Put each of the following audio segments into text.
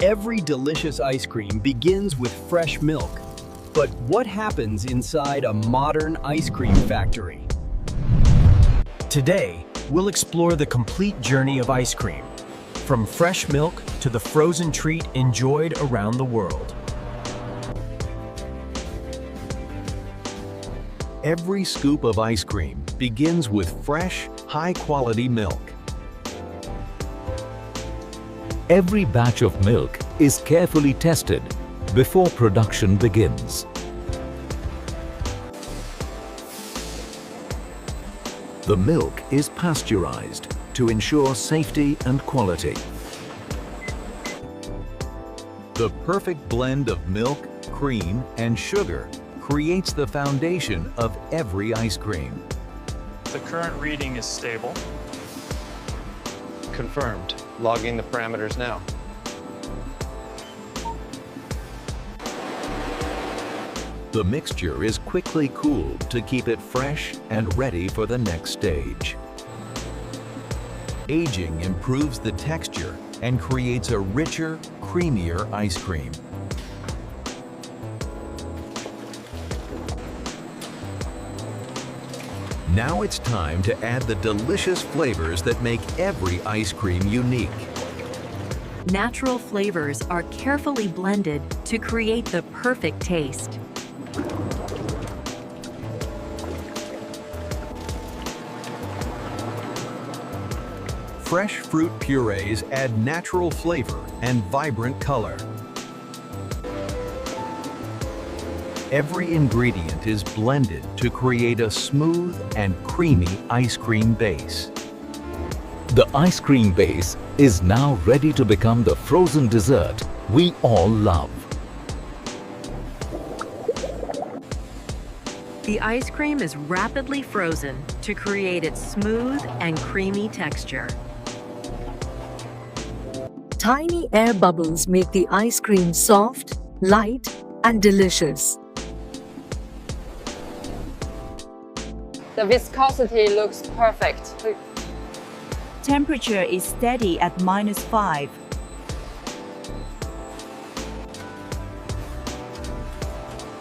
Every delicious ice cream begins with fresh milk. But what happens inside a modern ice cream factory? Today, we'll explore the complete journey of ice cream, from fresh milk to the frozen treat enjoyed around the world. Every scoop of ice cream begins with fresh, high-quality milk. Every batch of milk is carefully tested before production begins. The milk is pasteurized to ensure safety and quality. The perfect blend of milk, cream, and sugar creates the foundation of every ice cream. The current reading is stable. Confirmed. Logging the parameters now. The mixture is quickly cooled to keep it fresh and ready for the next stage. Aging improves the texture and creates a richer, creamier ice cream. Now it's time to add the delicious flavors that make every ice cream unique. Natural flavors are carefully blended to create the perfect taste. Fresh fruit purees add natural flavor and vibrant color. Every ingredient is blended to create a smooth and creamy ice cream base. The ice cream base is now ready to become the frozen dessert we all love. The ice cream is rapidly frozen to create its smooth and creamy texture. Tiny air bubbles make the ice cream soft, light, and delicious. The viscosity looks perfect. Temperature is steady at -5.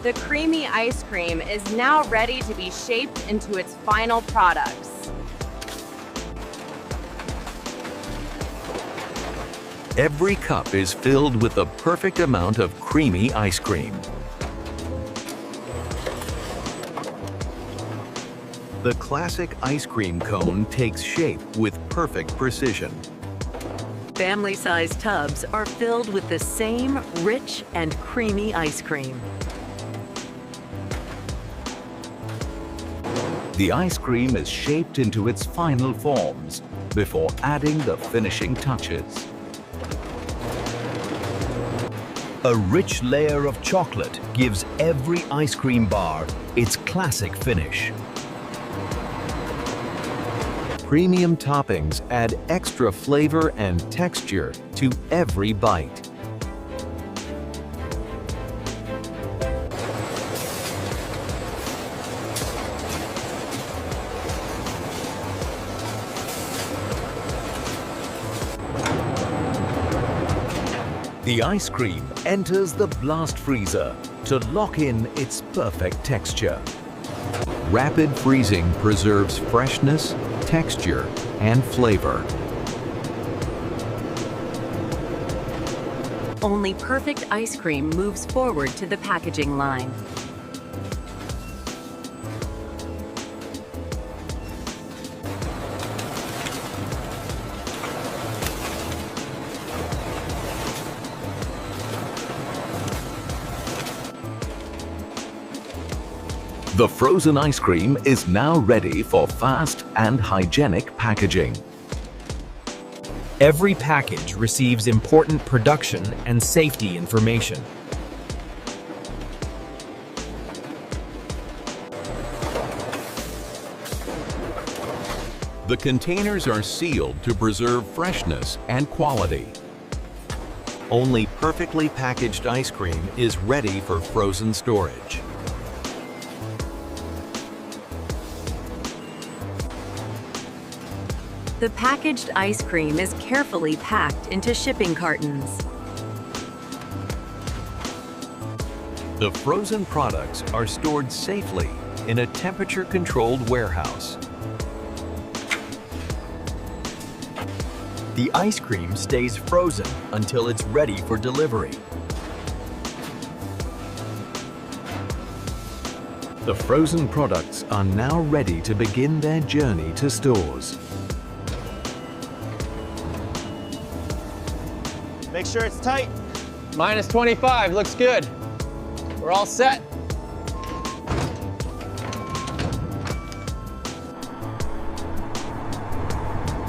The creamy ice cream is now ready to be shaped into its final products. Every cup is filled with the perfect amount of creamy ice cream. The classic ice cream cone takes shape with perfect precision. Family-sized tubs are filled with the same rich and creamy ice cream. The ice cream is shaped into its final forms before adding the finishing touches. A rich layer of chocolate gives every ice cream bar its classic finish. Premium toppings add extra flavor and texture to every bite. The ice cream enters the blast freezer to lock in its perfect texture. Rapid freezing preserves freshness, texture, and flavor. Only perfect ice cream moves forward to the packaging line. The frozen ice cream is now ready for fast and hygienic packaging. Every package receives important production and safety information. The containers are sealed to preserve freshness and quality. Only perfectly packaged ice cream is ready for frozen storage. The packaged ice cream is carefully packed into shipping cartons. The frozen products are stored safely in a temperature-controlled warehouse. The ice cream stays frozen until it's ready for delivery. The frozen products are now ready to begin their journey to stores. Make sure it's tight. Minus 25, looks good. We're all set.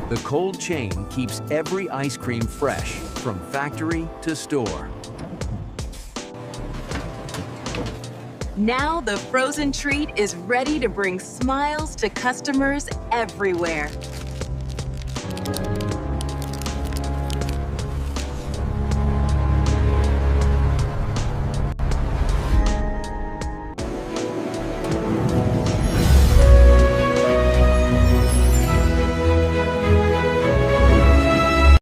The cold chain keeps every ice cream fresh from factory to store. Now the frozen treat is ready to bring smiles to customers everywhere.